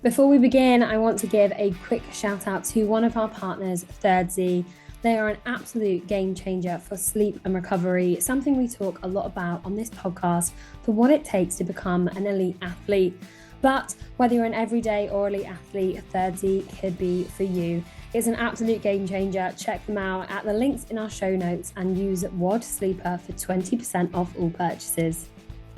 Before we begin, I want to give a quick shout out to one of our partners, Third Z. They are an absolute game changer for sleep and recovery, something we talk a lot about on this podcast for what it takes to become an elite athlete. But whether you're an everyday or elite athlete, Third Z could be for you. It's an absolute game changer. Check them out at the links in our show notes and use WOD Sleeper for 20% off all purchases.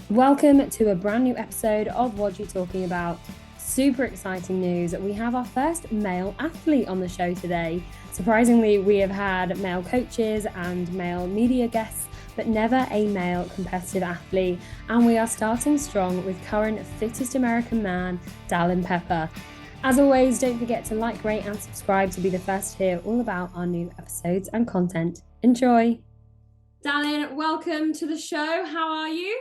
Welcome to a brand new episode of What You Talking About. Super exciting news. We have our first male athlete on the show today. Surprisingly, we have had male coaches and male media guests, but never a male competitive athlete. And we are starting strong with current fittest American man, Dallin Pepper. As always, don't forget to like, rate, and subscribe to be the first to hear all about our new episodes and content. Enjoy. Dallin, welcome to the show. How are you?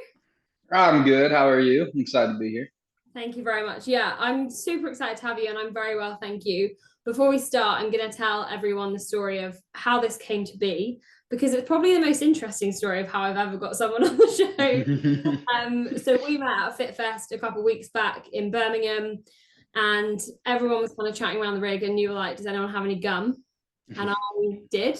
I'm good. How are you? I'm excited to be here. Thank you very much. Yeah, I'm super excited to have you, and I'm very well, thank you. Before we start, I'm going to tell everyone the story of how this came to be, because it's probably the most interesting story of how I've ever got someone on the show. So we met at FitFest a couple of weeks back in Birmingham, and everyone was kind of chatting around the rig, and you were like, does anyone have any gum? And I did,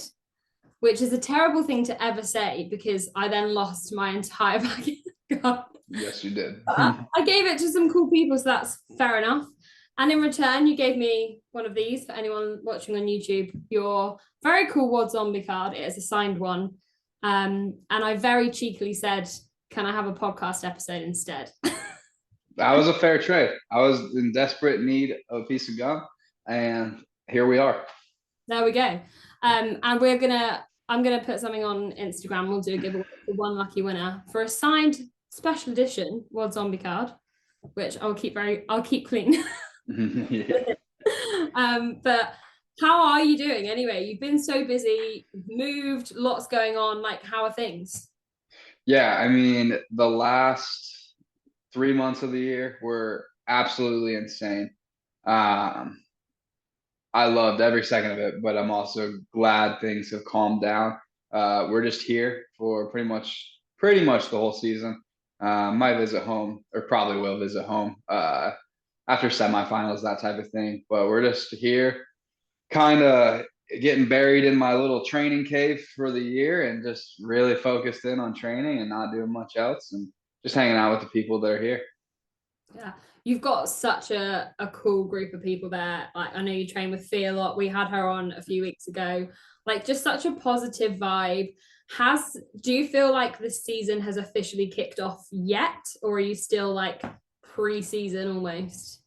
which is a terrible thing to ever say, because I then lost my entire bag of gum. Yes, you did. I gave it to some cool people, so that's fair enough. And in return, you gave me one of these for anyone watching on YouTube, your very cool WOD Zombie card. It is a signed one. And I very cheekily said, can I have a podcast episode instead? That was a fair trade. I was in desperate need of a piece of gum, and here we are. There we go. And I'm gonna put something on Instagram. We'll do a giveaway for one lucky winner for a signed special edition WOD Zombie card, which I'll keep clean. Yeah. But how are you doing anyway? You've been so busy, moved, lots going on. Like, how are things? Yeah, I mean, the last 3 months of the year were absolutely insane. I loved every second of it, but I'm also glad things have calmed down. We're just here for pretty much the whole season. Might visit home, or probably will visit home after semifinals, that type of thing. But we're just here, kind of getting buried in my little training cave for the year, and just really focused in on training and not doing much else, and just hanging out with the people that are here. Yeah, you've got such a cool group of people there. Like, I know you train with Fee a lot. We had her on a few weeks ago. Like, just such a positive vibe. Do you feel like the season has officially kicked off yet, or are you still like pre-season almost?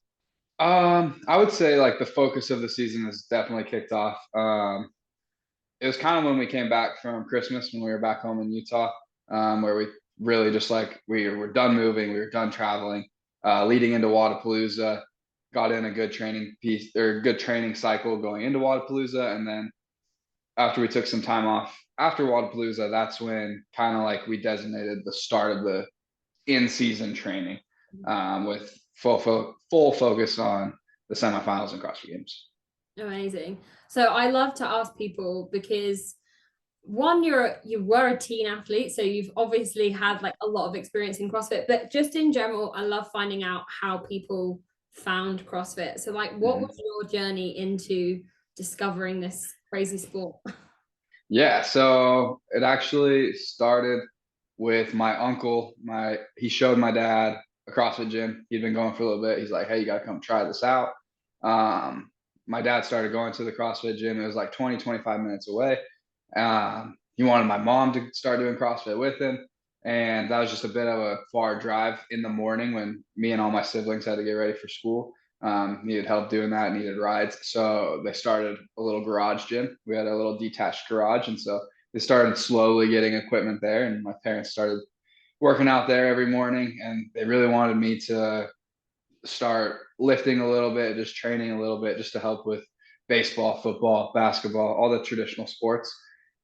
I would say like the focus of the season has definitely kicked off. It was kind of when we came back from Christmas, when we were back home in Utah, where we really just like we were done moving, we were done traveling, leading into Wadapalooza, got in a good training piece or good training cycle going into Wadapalooza, and then after we took some time off after Wadapalooza, that's when kind of like we designated the start of the in-season training, with full focus on the semifinals and CrossFit Games. Amazing. So I love to ask people, because one, you were a teen athlete, so you've obviously had like a lot of experience in CrossFit, but just in general, I love finding out how people found CrossFit. So like, what was your journey into discovering this crazy sport? Yeah, so it actually started with my uncle. He showed my dad a CrossFit gym. He'd been going for a little bit. He's like, hey, you got to come try this out. My dad started going to the CrossFit gym. It was like 25 minutes away. He wanted my mom to start doing CrossFit with him. And that was just a bit of a far drive in the morning when me and all my siblings had to get ready for school. Needed help doing that, needed rides. So they started a little garage gym. We had a little detached garage. And so they started slowly getting equipment there. And my parents started working out there every morning. And they really wanted me to start lifting a little bit, just training a little bit, just to help with baseball, football, basketball, all the traditional sports.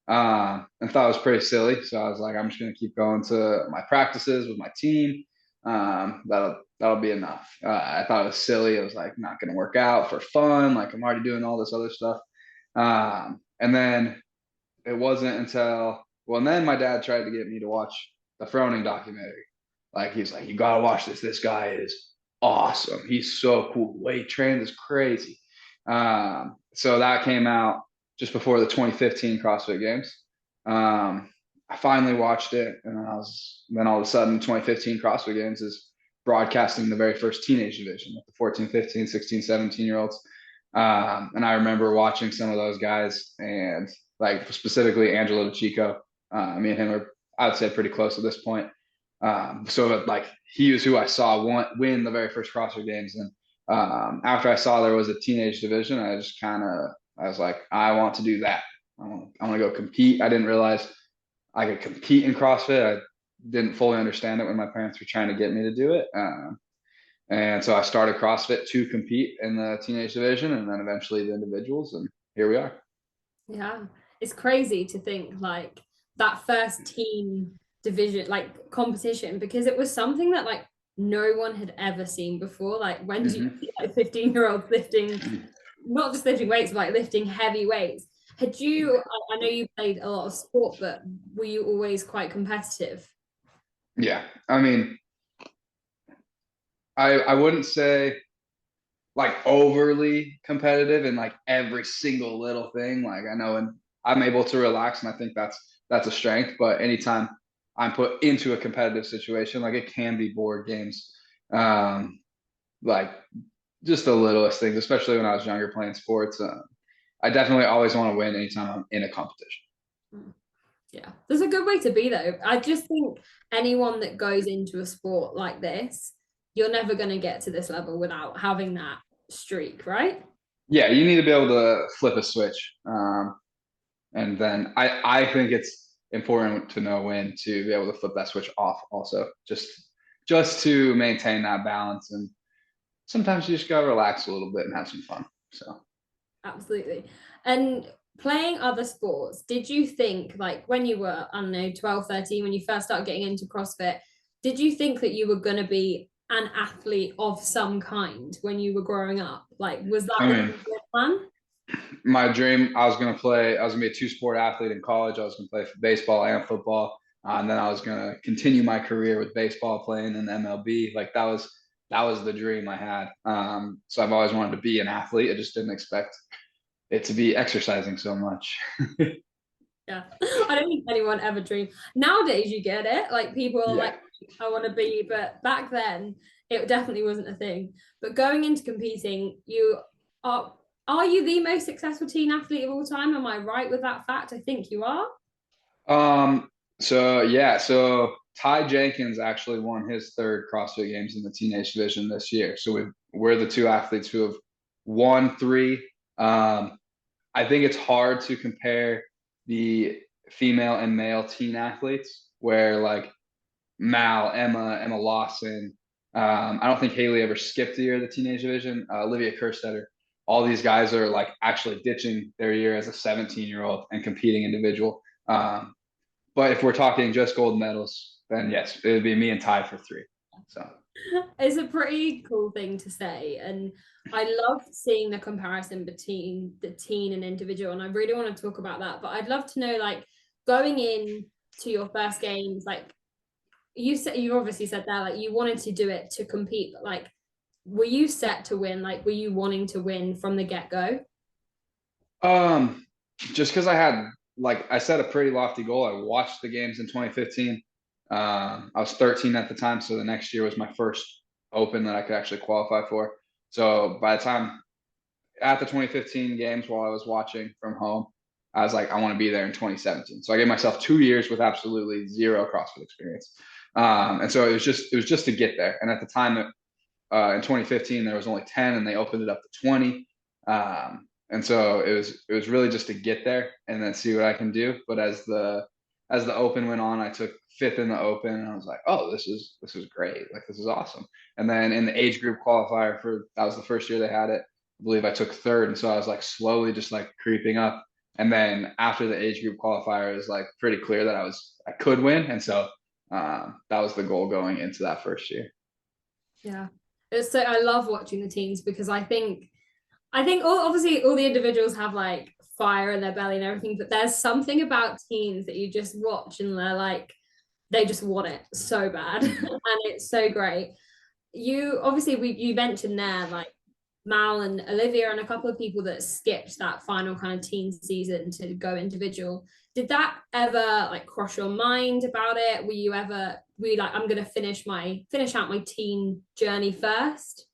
And thought it was pretty silly. So I was like, I'm just going to keep going to my practices with my team. That'll be enough. I thought it was silly. I was like, not going to work out for fun. Like, I'm already doing all this other stuff. And then it wasn't until, well, and then my dad tried to get me to watch the Froning documentary. Like, he's like, you got to watch this. This guy is awesome. He's so cool. The way he trains is crazy. So that came out just before the 2015 CrossFit Games. I finally watched it, and then all of a sudden 2015 CrossFit Games is broadcasting the very first teenage division with the 14, 15, 16, 17 year olds. And I remember watching some of those guys, and like specifically Angelo DeChico. Me and him are, I would say, pretty close at this point. So like he was who I saw win the very first CrossFit Games, and after I saw there was a teenage division, I was like, I want to do that. I want to go compete. I didn't realize I could compete in CrossFit. I didn't fully understand it when my parents were trying to get me to do it. And so I started CrossFit to compete in the teenage division, and then eventually the individuals, and here we are. Yeah, it's crazy to think like that first teen division, like competition, because it was something that like no one had ever seen before. Like when do you Mm-hmm. see like 15-year-olds lifting, not just lifting weights, but like lifting heavy weights? Had you, I know you played a lot of sport, but were you always quite competitive? Yeah, I mean, I wouldn't say like overly competitive in like every single little thing. Like I know, and I'm able to relax, and I think that's a strength. But anytime I'm put into a competitive situation, like it can be board games, um, like just the littlest things, especially when I was younger playing sports. I definitely always want to win anytime I'm in a competition. Mm. Yeah, there's a good way to be though. I just think anyone that goes into a sport like this, you're never going to get to this level without having that streak, right? Yeah, you need to be able to flip a switch. And then I think it's important to know when to be able to flip that switch off also, just to maintain that balance. And sometimes you just gotta relax a little bit and have some fun. So Absolutely. And playing other sports, did you think, like when you were, I don't know, 12, 13, when you first started getting into CrossFit, did you think that you were going to be an athlete of some kind when you were growing up? Like, was that I always mean, your plan? my dream, I was gonna be a two-sport athlete in college. I was gonna play for baseball and football. And then I was gonna continue my career with baseball playing in the MLB. Like that was the dream I had. So I've always wanted to be an athlete. I just didn't expect it to be exercising so much. Yeah. I don't think anyone ever dreamed. Nowadays, you get it. Like, people are Yeah. like, I want to be, but back then, it definitely wasn't a thing. But going into competing, are, are you the most successful teen athlete of all time? Am I right with that fact? I think you are. Um, so yeah, so Ty Jenkins actually won his third CrossFit Games in the teenage division this year. So we're the two athletes who have won three. I think it's hard to compare the female and male teen athletes where like Emma Lawson. I don't think Haley ever skipped a year of the teenage division. Olivia Kerstetter. All these guys are like actually ditching their year as a 17-year-old and competing individual. But if we're talking just gold medals, then yes, it would be me and Ty for three. So It's a pretty cool thing to say. And I love seeing the comparison between the teen and individual. And I really want to talk about that. But I'd love to know, like, going in to your first games, like you obviously said there, like you wanted to do it to compete, but like, were you set to win? Like, were you wanting to win from the get-go? just because I had like I set a pretty lofty goal. I watched the games in 2015. I was 13 at the time, so the next year was my first open that I could actually qualify for. So by the time at the 2015 games while I was watching from home, I was like, I want to be there in 2017. So I gave myself 2 years with absolutely zero CrossFit experience. And so it was just to get there. And at the time, in 2015, there was only 10, and they opened it up to 20. And so it was really just to get there and then see what I can do. But as the open went on, I took fifth in the open, and I was like, oh, this is great. Like this is awesome. And then in the age group qualifier for that was the first year they had it. I believe I took third, and so I was like slowly just like creeping up. And then after the age group qualifier, it was like pretty clear that I could win, and so that was the goal going into that first year. Yeah. It's so I love watching the teams because I think obviously all the individuals have like fire in their belly and everything, but there's something about teams that you just watch and they're like they just want it so bad Mm-hmm. and it's so great. you obviously you mentioned there like Mal and Olivia and a couple of people that skipped that final kind of teen season to go individual. Did that ever like cross your mind about it? Were you like, I'm gonna finish out my teen journey first?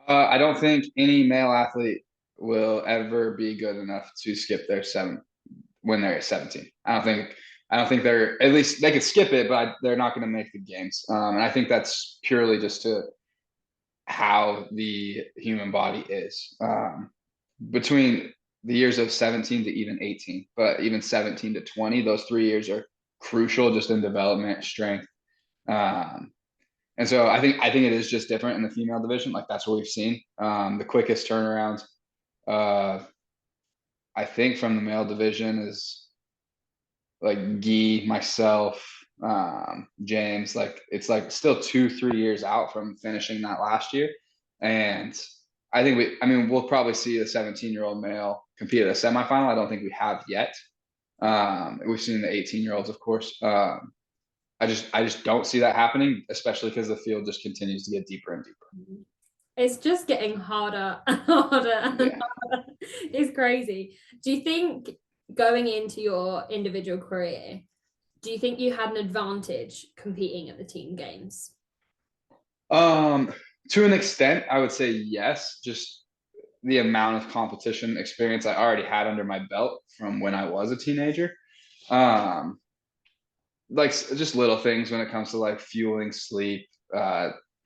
I don't think any male athlete will ever be good enough to skip their seven when they're 17. I don't think they're, at least they could skip it, but they're not going to make the games. And I think that's purely just to how the human body is, between the years of 17 to even 18, but even 17 to 20, those 3 years are crucial just in development, strength. Um, and so I think it is just different in the female division. Like that's what we've seen. The quickest turnaround, uh, I think from the male division is like Guy, myself, James. Like it's like still 2-3 years out from finishing that last year. And I mean, we'll probably see a 17-year-old male compete at a semifinal. I don't think we have yet. We've seen the 18-year-olds, of course. I just don't see that happening, especially because the field just continues to get deeper and deeper. It's just getting harder and harder and Yeah. harder. It's crazy. Do you think going into your individual career, do you think you had an advantage competing at the team games? To an extent, I would say yes. Just the amount of competition experience I already had under my belt from when I was a teenager. Um, like just little things when it comes to like fueling sleep,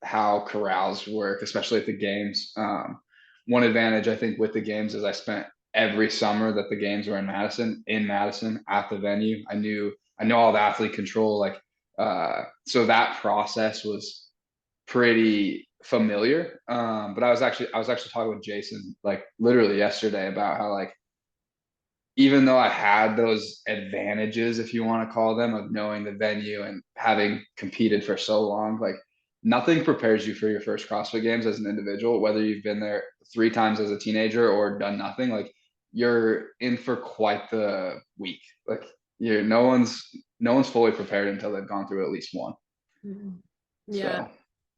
how corrals work, especially at the games. One advantage I think with the games is I spent every summer that the games were in Madison at the venue. I know all the athlete control, like so that process was pretty familiar. But I was actually talking with Jason like literally yesterday about how like even though I had those advantages, if you want to call them, of knowing the venue and having competed for so long, like nothing prepares you for your first CrossFit games as an individual, whether you've been there 3 times as a teenager or done nothing, like you're in for quite the week. Like you're no one's fully prepared until they've gone through at least one. Yeah. So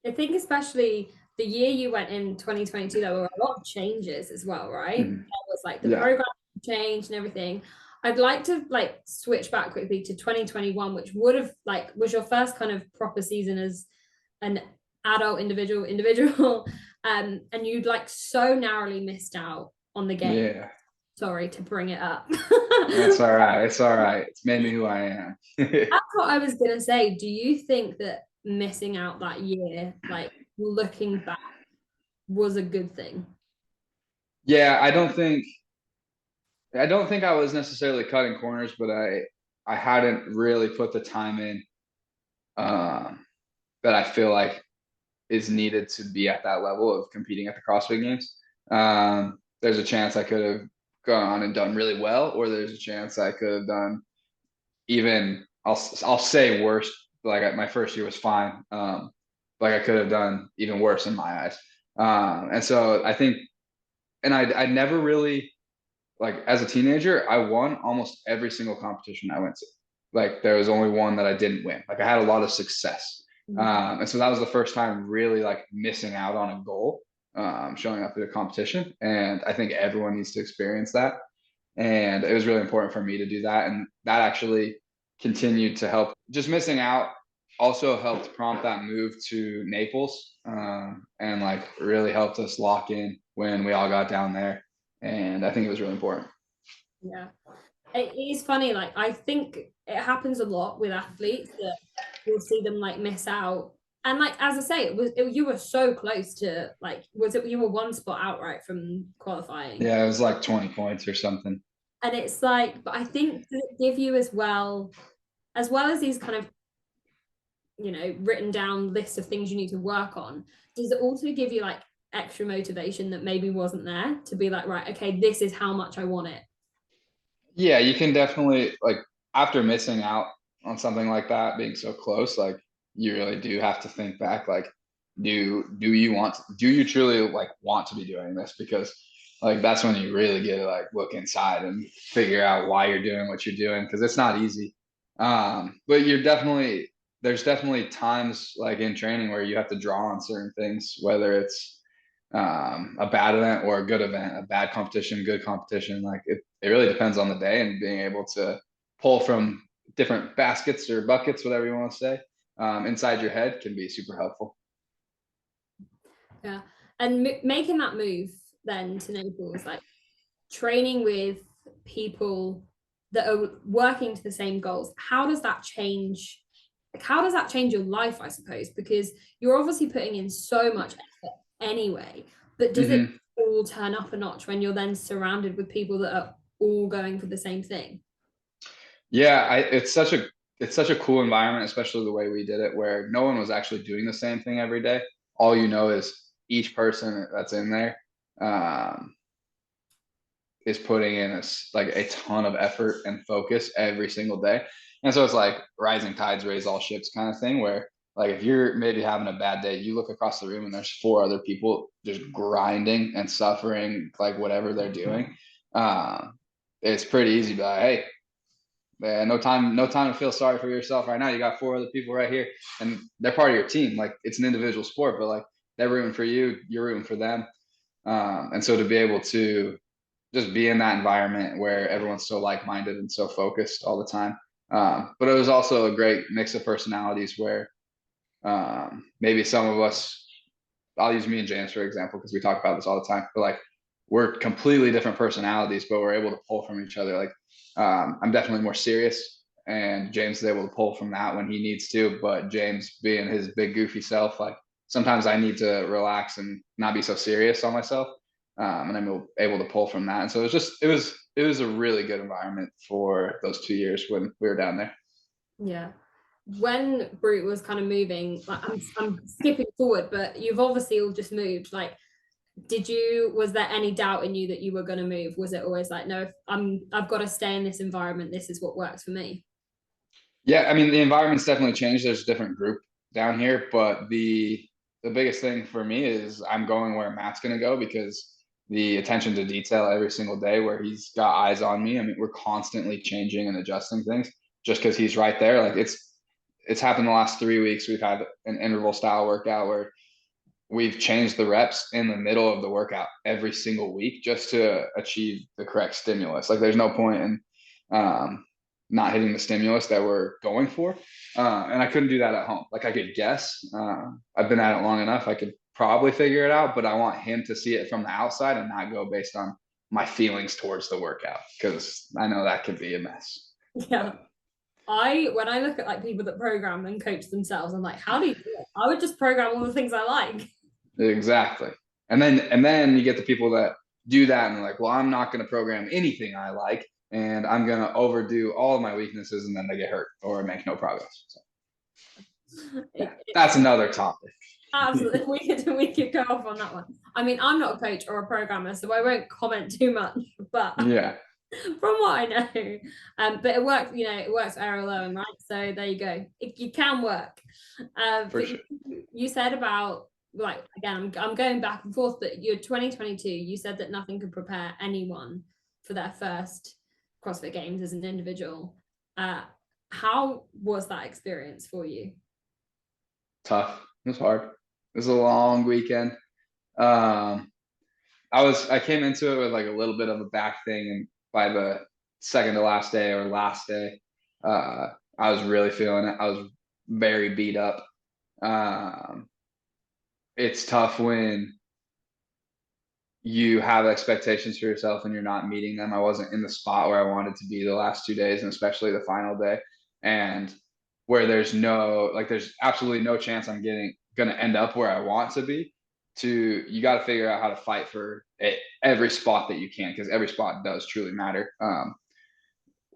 I think especially the year you went in 2022, there were a lot of changes as well, right? mhm. There was like the Yeah. program change and everything. I'd like to like switch back quickly to 2021, which would have like was your first kind of proper season as an adult individual. And you'd like so narrowly missed out on the game. Yeah. Sorry to bring it up. That's all right. It's all right. It's made me who I am. That's what I was gonna say. Do you think that missing out that year, like looking back, was a good thing? Yeah, I don't think I was necessarily cutting corners, but I hadn't really put the time in, that I feel like is needed to be at that level of competing at the CrossFit Games. There's a chance I could have gone on and done really well, or there's a chance I could have done even I'll say worse. Like my first year was fine. Like I could have done even worse in my eyes. And so I think, and I never really like as a teenager, I won almost every single competition I went to. Like there was only one that I didn't win. Like I had a lot of success. And so that was the first time really like missing out on a goal, showing up at a competition. And I think everyone needs to experience that. And it was really important for me to do that. And that actually continued to help. Just missing out also helped prompt that move to Naples, and like really helped us lock in when we all got down there. And I think it was really important. Yeah. It is funny, like I think it happens a lot with athletes that you'll see them like miss out. And like as I say, you were so close to like was it you were one spot out right from qualifying. Yeah, it was like 20 points or something. And it's like, but I think does it give you as well as these kind of written down list of things you need to work on, does it also give you like extra motivation that maybe wasn't there to be like, right, okay, this is how much I want it? Yeah, you can definitely like after missing out on something like that, being so close, like you really do have to think back, like, do you truly like want to be doing this? Because like that's when you really get to like look inside and figure out why you're doing what you're doing because it's not easy. But you're definitely there's definitely times like in training where you have to draw on certain things, whether it's a bad event or a good event, a bad competition, good competition. Like it really depends on the day, and being able to pull from different baskets or buckets, whatever you want to say, inside your head can be super helpful. Yeah. And making that move then to Naples, like training with people that are working to the same goals, how does that change? Like, how does that change your life, I suppose? Because you're obviously putting in so much effort anyway, but does it all turn up a notch when you're then surrounded with people that are all going for the same thing? Yeah, it's such a cool environment, especially the way we did it, where no one was actually doing the same thing every day. All you know is each person that's in there um, is putting in like a ton of effort and focus every single day. And so it's like rising tides raise all ships kind of thing, where like if you're maybe having a bad day, you look across the room and there's four other people just grinding and suffering like whatever they're doing. Um, it's pretty easy to be like, hey, man, no time to feel sorry for yourself right now. You got four other people right here, and they're part of your team. Like it's an individual sport, but like they're rooting for you, you're rooting for them. And so to be able to just be in that environment where everyone's so like-minded and so focused all the time. But it was also a great mix of personalities where maybe some of us, I'll use me and James for example, because we talk about this all the time, but like we're completely different personalities, but we're able to pull from each other. Like I'm definitely more serious, and James is able to pull from that when he needs to, but James being his big goofy self, like sometimes I need to relax and not be so serious on myself. And I'm able to pull from that. And so it was a really good environment for those 2 years when we were down there. Yeah. When Brute was kind of moving, like I'm skipping forward, but you've obviously all just moved. Like, was there any doubt in you that you were going to move? Was it always like, no, if I've got to stay in this environment, this is what works for me? Yeah, I mean the environment's definitely changed. There's a different group down here, but the biggest thing for me is I'm going where Matt's going to go, because the attention to detail every single day where he's got eyes on me. I mean, we're constantly changing and adjusting things just because he's right there. Like it's happened the last 3 weeks. We've had an interval style workout where we've changed the reps in the middle of the workout every single week just to achieve the correct stimulus. Like there's no point in not hitting the stimulus that we're going for. And I couldn't do that at home. Like I could guess. I've been at it long enough. I could probably figure it out, but I want him to see it from the outside and not go based on my feelings towards the workout, because I know that could be a mess. Yeah. When I look at like people that program and coach themselves, I'm like, how do you do it? I would just program all the things I like. Exactly. And then you get the people that do that and they're like, well, I'm not going to program anything I like, and I'm going to overdo all of my weaknesses, and then they get hurt or make no progress. So, yeah, that's another topic. Absolutely, we could go off on that one. I mean, I'm not a coach or a programmer, so I won't comment too much. But Yeah, from what I know, but it works. It works arrow lowing, right? So there you go. It can work. for But sure. you said about, like, again, I'm going back and forth. But you're 2022. You said that nothing could prepare anyone for their first CrossFit Games as an individual. How was that experience for you? Tough. It was hard. It was a long weekend. Um, I came into it with like a little bit of a back thing, and by the second to last day or last day, I was really feeling it. I was very beat up. Um, it's tough when you have expectations for yourself and you're not meeting them. I wasn't in the spot where I wanted to be the last 2 days, and especially the final day, and where there's absolutely no chance I'm gonna end up where I want to be. You got to figure out how to fight for every spot that you can, because every spot does truly matter.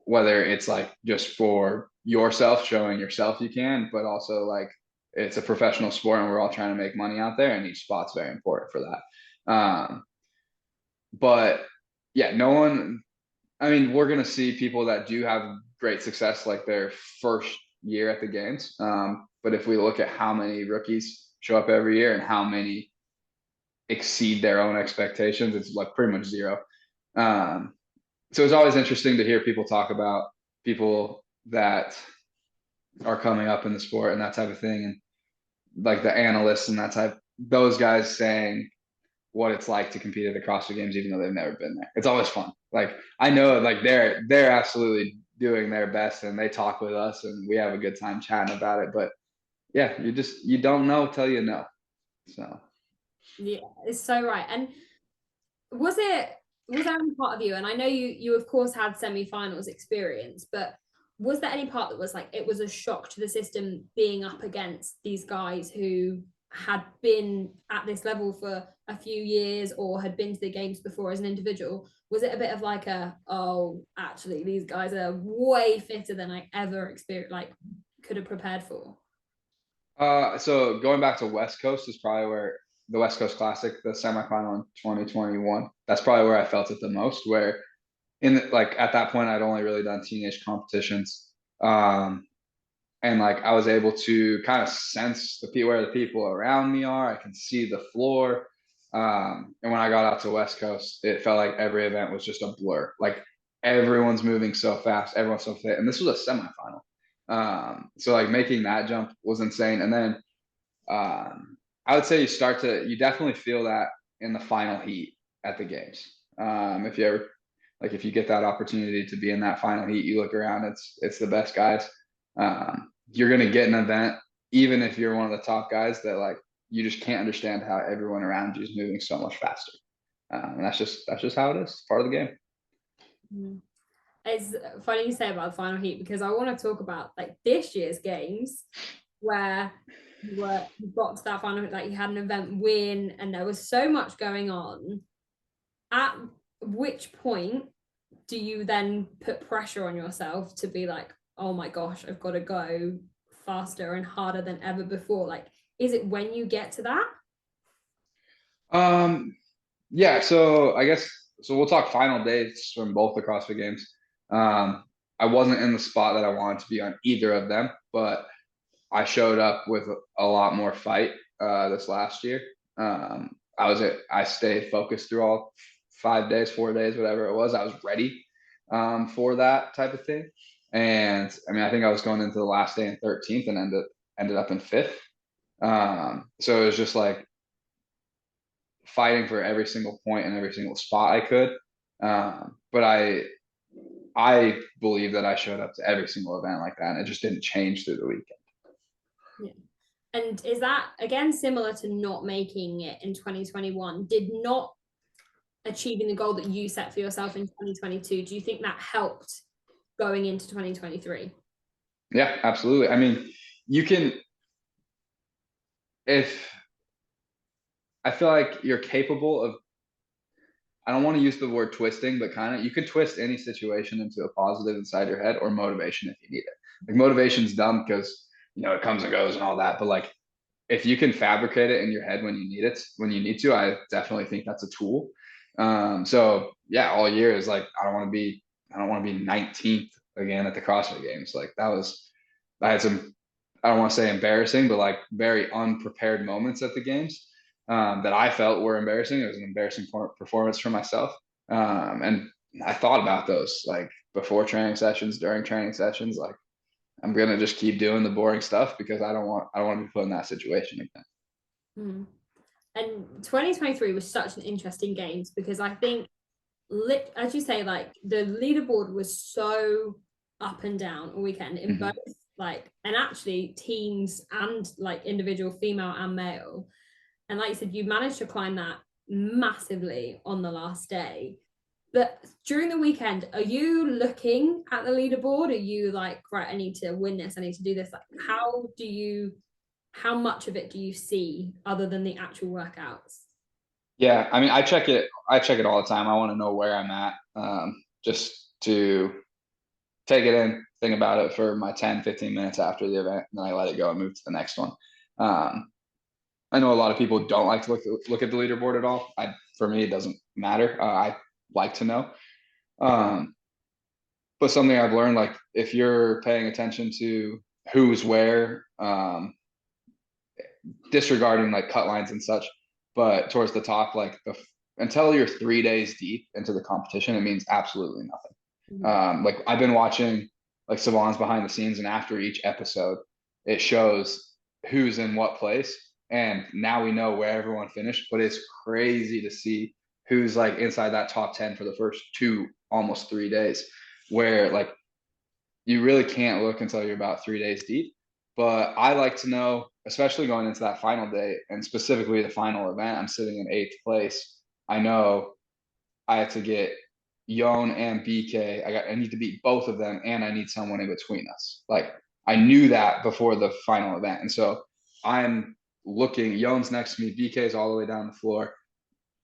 Whether it's like just for yourself, showing yourself you can, but also like it's a professional sport and we're all trying to make money out there, and each spot's very important for that. But yeah, no one, I mean, we're going to see people that do have great success like their first year at the games. But if we look at how many rookies show up every year and how many exceed their own expectations, it's like pretty much zero. So it's always interesting to hear people talk about people that are coming up in the sport and that type of thing, and like the analysts and that type, those guys saying what it's like to compete at the CrossFit Games, even though they've never been there. It's always fun. Like I know, like they're absolutely doing their best, and they talk with us, and we have a good time chatting about it. But yeah, you don't know till you know. So Yeah, it's so right. And was there any part of you, and I know you of course had semi-finals experience, but was there any part that was like it was a shock to the system being up against these guys who had been at this level for a few years or had been to the games before as an individual? Was it a bit of like oh, actually these guys are way fitter than I ever experienced, like could have prepared for? so going back to West Coast is probably where the West Coast Classic, the semifinal in 2021, that's probably where I felt it the most. Where like at that point, I'd only really done teenage competitions, and like I was able to kind of sense where the people around me are. I can see the floor, and when I got out to West Coast, it felt like every event was just a blur. Like everyone's moving so fast, everyone's so fit, and this was a semifinal. So like making that jump was insane. And then I would say you definitely feel that in the final heat at the games. If you ever if you get that opportunity to be in that final heat, you look around, it's the best guys. You're gonna get an event, even if you're one of the top guys, that like you just can't understand how everyone around you is moving so much faster. And that's just how it is. It's part of the game. Mm. It's funny you say about the final heat because I want to talk about like this year's games where you got to that final, like you had an event win and there was so much going on. At which point do you then put pressure on yourself to be like, oh my gosh, I've got to go faster and harder than ever before? Like, is it when you get to that? Yeah, so I guess we'll talk final dates from both the CrossFit Games. Um, I wasn't in the spot that I wanted to be on either of them, but I showed up with a lot more fight this last year. I stayed focused through all 5 days, 4 days, whatever it was. I was ready for that type of thing. And I mean, I think I was going into the last day in 13th and ended up in fifth. So it was just like fighting for every single point and every single spot I could. But I believe that I showed up to every single event like that, and it just didn't change through the weekend. Yeah. And is that again similar to not making it in 2021? Did not achieving the goal that you set for yourself in 2022, do you think that helped going into 2023? Yeah, absolutely. I mean, you can, if I feel like you're capable of, I don't want to use the word twisting, but kind of, you could twist any situation into a positive inside your head or motivation if you need it. Like motivation's dumb because, it comes and goes and all that. But like, if you can fabricate it in your head when you need to, I definitely think that's a tool. So yeah, all year is like, I don't want to be 19th again at the CrossFit Games. Like I had some, I don't want to say embarrassing, but like very unprepared moments at the games that I felt were embarrassing. It was an embarrassing performance for myself. And I thought about those like before training sessions, during training sessions, like I'm gonna just keep doing the boring stuff because I don't want to be put in that situation again. Mm. And 2023 was such an interesting games because I think, as you say, like the leaderboard was so up and down all weekend in both like, and actually teams and like individual female and male. And like you said, you managed to climb that massively on the last day. But during the weekend, are you looking at the leaderboard? Are you like, right, I need to win this, I need to do this? Like, how much of it do you see other than the actual workouts? Yeah, I mean, I check it all the time. I want to know where I'm at, just to take it in, think about it for my 10, 15 minutes after the event, and then I let it go and move to the next one. Um, I know a lot of people don't like to look at the leaderboard at all. For me, it doesn't matter. I like to know. Um, but something I've learned, like if you're paying attention to who's where, disregarding like cut lines and such, but towards the top, like until you're 3 days deep into the competition, it means absolutely nothing. Mm-hmm. Like I've been watching like Savon's behind the scenes, and after each episode, it shows who's in what place. And now we know where everyone finished, but it's crazy to see who's like inside that top 10 for the first almost 3 days, where like you really can't look until you're about 3 days deep. But I like to know, especially going into that final day and specifically the final event, I'm sitting in 8th place. I know I have to get Yon and BK. I need to beat both of them, and I need someone in between us. Like I knew that before the final event, and so I'm looking. Yon's next to me. BK's all the way down the floor,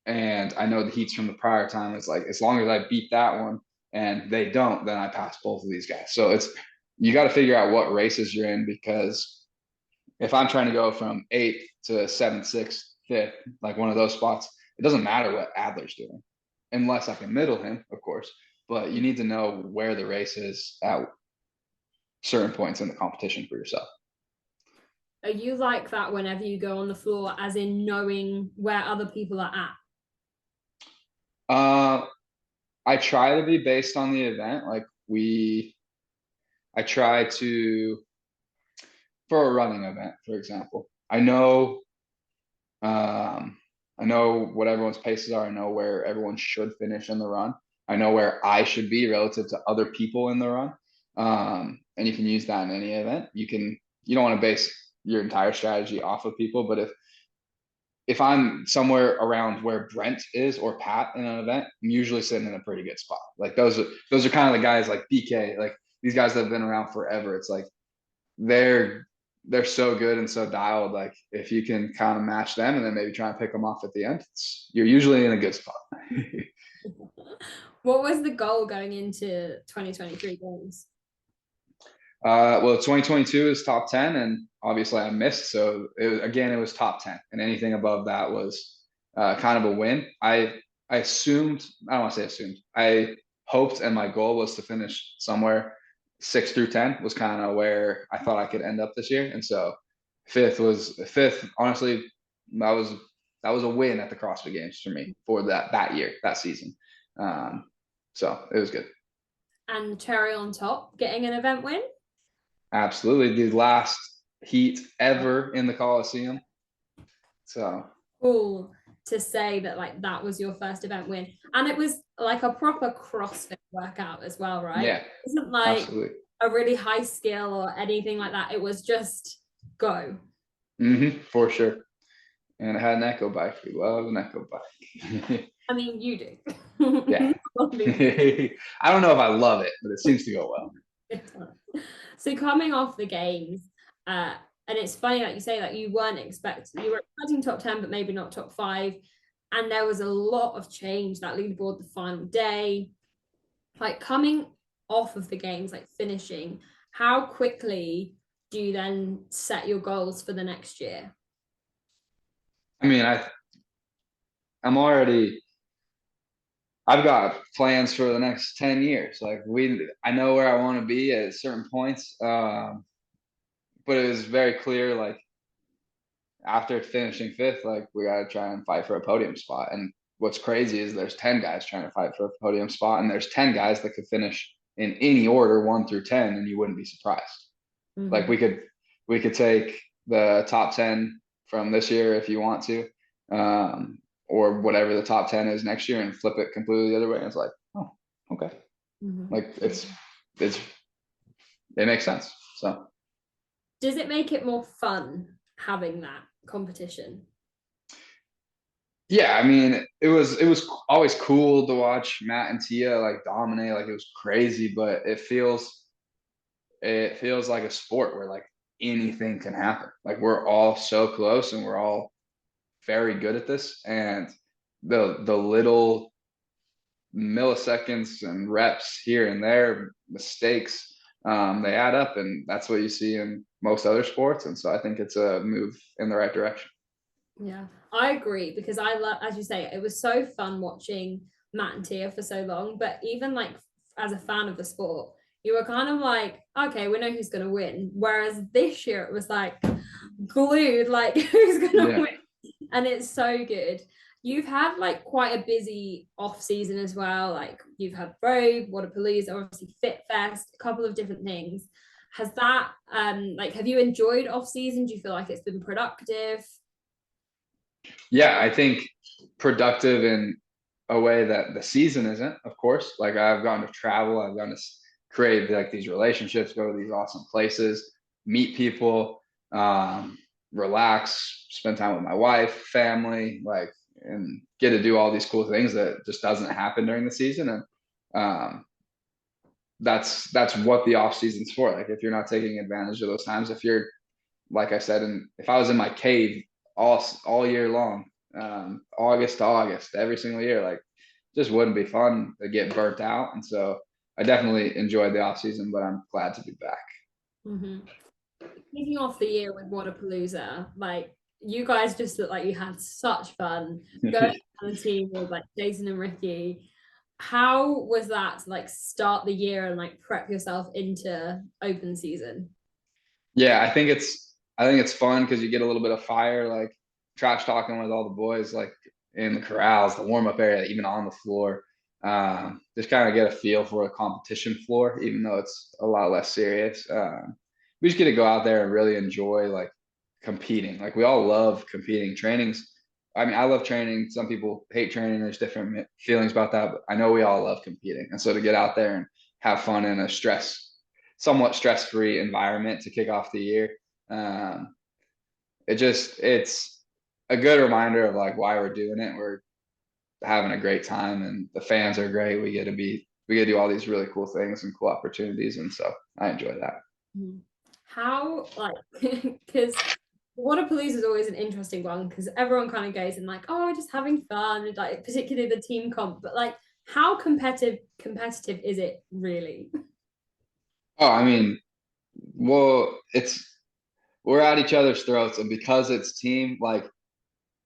and I know the heats from the prior time. It's like as long as I beat that one and they don't, then I pass both of these guys. So it's you got to figure out what races you're in, because if I'm trying to go from 8th to 7th, 6th, 5th, like one of those spots, it doesn't matter what Adler's doing, unless I can middle him, of course. But you need to know where the race is at certain points in the competition for yourself. Are you like that whenever you go on the floor, as in knowing where other people are at? I try to be based on the event. I try to, for a running event, for example, I know what everyone's paces are. I know where everyone should finish in the run. I know where I should be relative to other people in the run. And you can use that in any event. You don't want to base your entire strategy off of people, but if I'm somewhere around where Brent is or Pat in an event, I'm usually sitting in a pretty good spot. Like those are kind of the guys like BK, like these guys that have been around forever. It's like they're so good and so dialed. Like if you can kind of match them and then maybe try and pick them off at the end, you're usually in a good spot. What was the goal going into 2023 games? Well, 2022 is top 10, and obviously I missed. So it was top 10, and anything above that was kind of a win. I assumed, I don't want to say assumed, I hoped, and my goal was to finish somewhere 6 through 10 was kind of where I thought I could end up this year. And so fifth, honestly, that was a win at the CrossFit Games for me for that year, that season. So it was good. And cherry on top, getting an event win? Absolutely. The last heat ever in the Coliseum. So cool to say that like that was your first event win, and it was like a proper CrossFit workout as well, right? Yeah, it wasn't like absolutely. A really high skill or anything like that. It was just go. For sure. And I had an echo bike. We love an echo bike. I mean, you do. Yeah. I don't know if I love it, but it seems to go well. So coming off the games, and it's funny, like you say, that you were expecting top 10, but maybe not top 5. And there was a lot of change that leaderboard the final day. Like coming off of the games, like finishing, how quickly do you then set your goals for the next year? I mean, I've got plans for the next 10 years. Like I know where I want to be at certain points. But it was very clear, like after finishing 5th, like we got to try and fight for a podium spot. And what's crazy is there's 10 guys trying to fight for a podium spot, and there's 10 guys that could finish in any order 1 through 10, and you wouldn't be surprised. Like we could take the top 10 from this year if you want to, or whatever the top 10 is next year, and flip it completely the other way. And it's like, oh, okay. Like it makes sense. So does it make it more fun having that competition? Yeah, I mean, it was always cool to watch Matt and Tia like dominate. Like it was crazy, but it feels like a sport where like anything can happen. Like we're all so close and we're all very good at this, and the little milliseconds and reps here and there, mistakes, they add up, and that's what you see in most other sports. And so I think it's a move in the right direction. Yeah, I agree, because I love, as you say, it was so fun watching Matt and Tia for so long. But even like as a fan of the sport, you were kind of like, okay, we know who's going to win. Whereas this year it was like glued, like who's going to win? And it's so good. You've had like quite a busy off season as well. Like you've had Rogue, Waterpalooza, obviously Fit Fest, a couple of different things. Has that like have you enjoyed off season? Do you feel like it's been productive? Yeah, I think productive in a way that the season isn't, of course. Like I've gotten to travel, I've gotten to create like these relationships, go to these awesome places, meet people, relax, spend time with my wife, family, like, and get to do all these cool things that just doesn't happen during the season. And um, that's what the off season's for. Like if you're not taking advantage of those times, if you're, like I said, and if I was in my cave all year long, August to August, every single year, like just wouldn't be fun to get burnt out. And so I definitely enjoyed the off season, but I'm glad to be back. Mm-hmm. Kicking off the year with Waterpalooza, like you guys just look like you had such fun going on the team with like Jason and Ricky. How was that to like start the year and like prep yourself into open season? Yeah, I think it's fun because you get a little bit of fire, like trash talking with all the boys, like in the corrals, the warm up area, even on the floor. Just kind of get a feel for a competition floor, even though it's a lot less serious. We just get to go out there and really enjoy like competing. Like we all love competing. Trainings. I mean, I love training. Some people hate training. There's different feelings about that, but I know we all love competing. And so to get out there and have fun in a somewhat stress-free environment to kick off the year. Um, it's a good reminder of like why we're doing it. We're having a great time and the fans are great. We get to do all these really cool things and cool opportunities. And so I enjoy that. How like because Waterpalooza is always an interesting one because everyone kind of goes in like, oh, just having fun, and, like particularly the team comp, but like how competitive is it really? Oh, I mean, well, we're at each other's throats, and because it's team, like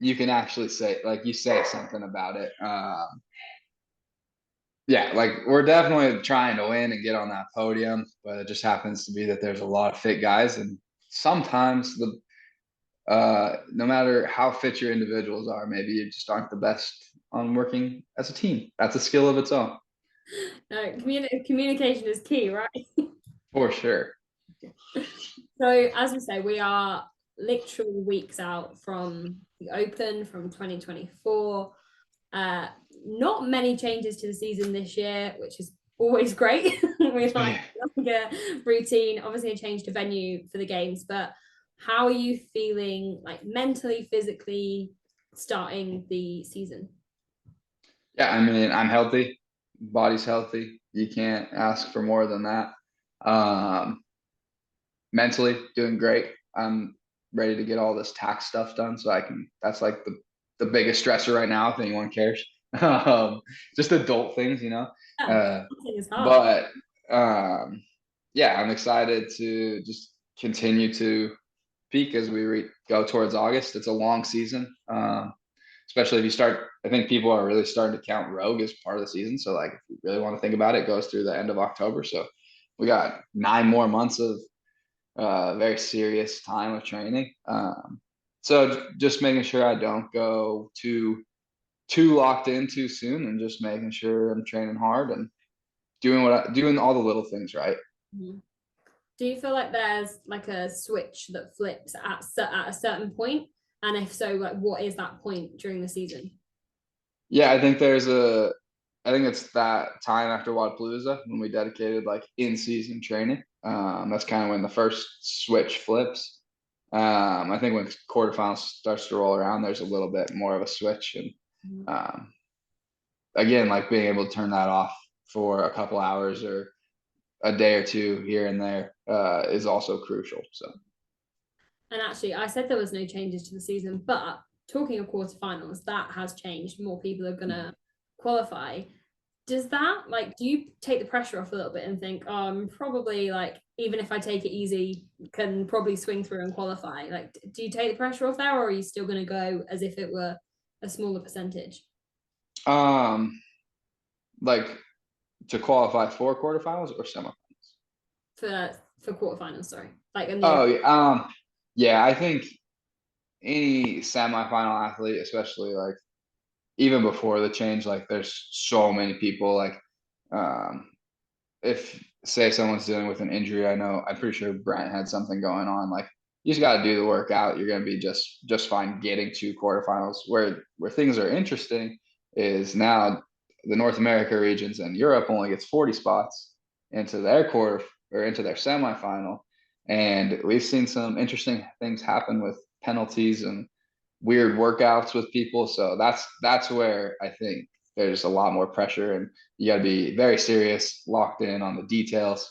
you can actually say like you say something about it. Yeah, like we're definitely trying to win and get on that podium, but it just happens to be that there's a lot of fit guys, and sometimes no matter how fit your individuals are, maybe you just aren't the best on working as a team. That's a skill of its own, No, communication is key, right? for sure. So as we say, we are literally weeks out from the Open from 2024. Uh, not many changes to the season this year, which is always great. We like a routine, obviously a change to venue for the games, but how are you feeling like mentally, physically starting the season? Yeah, I mean, I'm healthy, body's healthy. You can't ask for more than that. Um, Mentally doing great. I'm ready to get all this tax stuff done so I can. That's like the biggest stressor right now if anyone cares. um, just adult things, you know. Yeah, Uh, is hard. but yeah, I'm excited to just continue to peak as we go towards August. It's a long season, especially if you start. I think people are really starting to count Rogue as part of the season. So like, if you really want to think about it, it goes through the end of October. So we got 9 more months of very serious time of training. So just making sure I don't go too locked in too soon, and just making sure I'm training hard and doing all the little things right. Mhm. Do you feel like there's like a switch that flips at a certain point? And if so, like what is that point during the season? Yeah, I think it's that time after Wadapalooza when we dedicated like in season training. That's kind of when the first switch flips. I think when quarterfinals starts to roll around, there's a little bit more of a switch, and Mhm. um, again, like being able to turn that off for a couple hours or a day or two here and there is also crucial. So And actually, I said there was no changes to the season, but talking of quarterfinals, that has changed. More people are gonna qualify. Does that like do you take the pressure off a little bit and think, oh, I'm probably like even if I take it easy, can probably swing through and qualify? Like, do you take the pressure off there, or are you still gonna go as if it were a smaller percentage um, like to qualify for quarterfinals or semi. for quarterfinals? Sorry, like in the Oh, open. yeah. I think any semifinal athlete, especially like even before the change, like there's so many people like, um, if say someone's dealing with an injury, I'm pretty sure Brent had something going on. Like you just got to do the workout. You're going to be just fine getting to quarterfinals. Where things are interesting is now the North America regions and Europe only gets 40 spots into their quarter or into their semifinal, and we've seen some interesting things happen with penalties and weird workouts with people. So that's where I think there's a lot more pressure, and you got to be very serious, locked in on the details.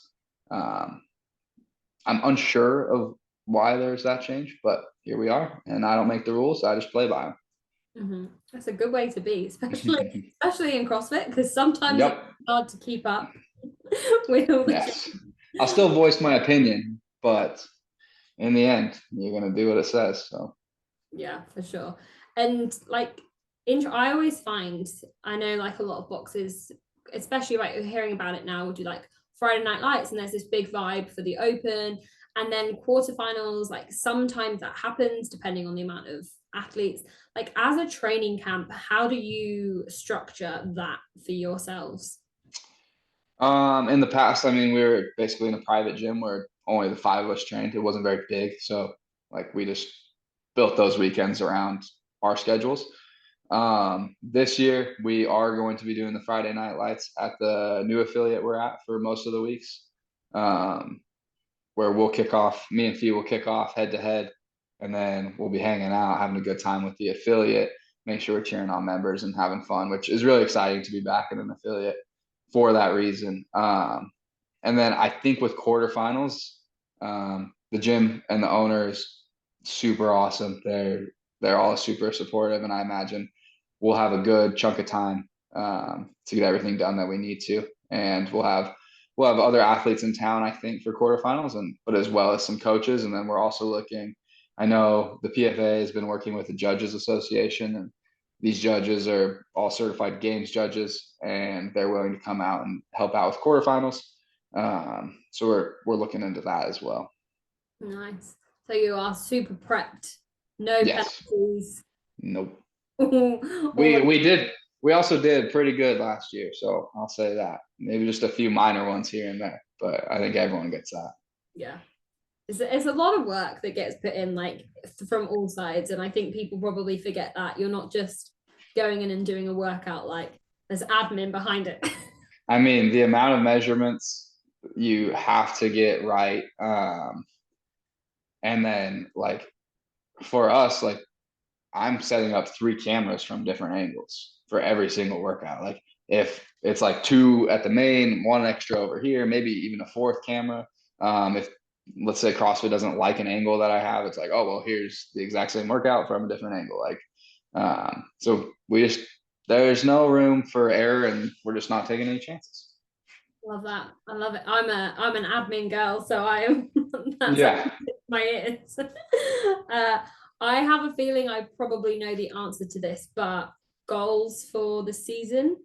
Um, I'm unsure of why there's that change, but here we are, and I don't make the rules. I just play by them. That's a good way to be, especially in CrossFit, because sometimes it's Yep. hard to keep up with all the Yes. I'll still voice my opinion, but in the end, you're gonna do what it says. So yeah, for sure. And like I always find, I know like a lot of boxes, especially like you're hearing about it now, will do like Friday Night Lights, and there's this big vibe for the open, and then quarterfinals, like sometimes that happens depending on the amount of athletes. Like as a training camp, how do you structure that for yourselves? in the past, I mean, we were basically in a private gym where only the five of us trained. It wasn't very big, so like we just built those weekends around our schedules. This year we are going to be doing the Friday Night Lights at the new affiliate we're at for most of the weeks. Um, where we'll kick off, me and Fee will kick off head to head, and then we'll be hanging out, having a good time with the affiliate, make sure we're cheering on members and having fun, which is really exciting to be back in an affiliate for that reason. And then I think with quarterfinals, the gym and the owners super awesome. They're all super supportive, and I imagine we'll have a good chunk of time to get everything done that we need to, and we'll have other athletes in town, I think, for quarterfinals, and but as well as some coaches. And then we're also looking. I know the PFA has been working with the Judges Association, and these judges are all certified games judges, and they're willing to come out and help out with quarterfinals. So we're looking into that as well. Nice. So you are super prepped. No Yes. penalties. Nope. We Always, we did we also did pretty good last year, so I'll say that. Maybe just a few minor ones here and there, but I think everyone gets that. yeah. It's a lot of work that gets put in, like from all sides. And I think people probably forget that you're not just going in and doing a workout, like there's admin behind it. I mean, the amount of measurements you have to get right, and then like for us, like I'm setting up three cameras from different angles for every single workout. Like if it's like two at the main, one extra over here, maybe even a fourth camera. If let's say CrossFit doesn't like an angle that I have, it's like, oh well, here's the exact same workout from a different angle. Like, so there's no room for error, and we're just not taking any chances. Love that. I love it. I'm an admin girl, so I am that's like Yeah, my ears. I have a feeling I probably know the answer to this, but goals for the season?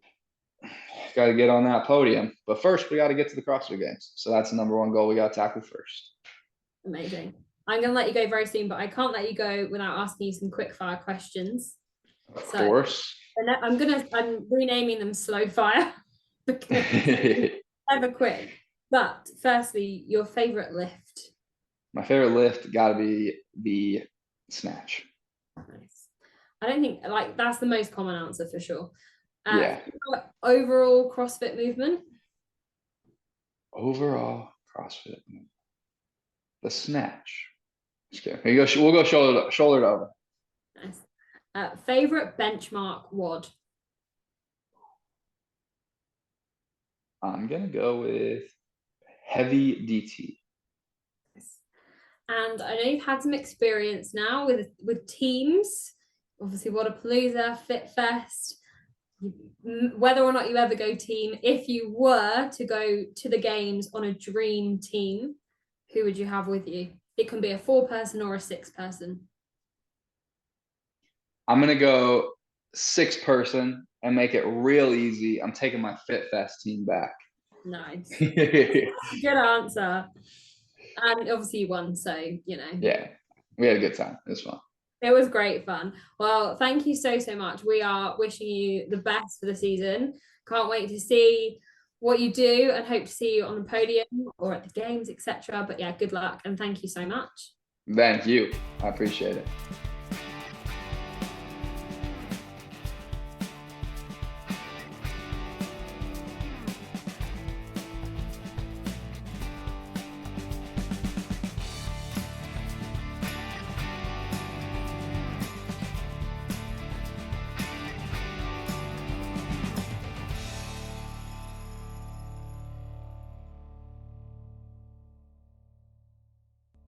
got to get on that podium. But first, we got to get to the CrossFit Games. So that's the number one goal we got to tackle first. Amazing. I'm going to let you go very soon, but I can't let you go without asking you some quick fire questions. Of So course. I'm renaming them slow fire because My ever quick. But firstly, your favorite lift. favorite lift got to be the snatch. Nice. I don't think like that's the most common answer for sure. Yeah. Overall CrossFit movement. Overall CrossFit, the snatch. Just kidding. Here you go. We'll go shoulder to over. Nice. Favorite benchmark WOD. I'm gonna go with heavy DT. And I know you've had some experience now with teams, obviously Wodapalooza, Fit Fest. Whether or not you ever go team, if you were to go to the games on a dream team, who would you have with you? It can be a 4-person or a 6-person. I'm gonna go 6-person and make it real easy. I'm taking my Fit Fest team back. Nice. Good answer. And obviously you won, so you know. Yeah, we had a good time. It was fun. It was great fun. Well, thank you so, so much. We are wishing you the best for the season. Can't wait to see what you do and hope to see you on the podium or at the games, etc. But yeah, good luck and thank you so much. Thank you. I appreciate it.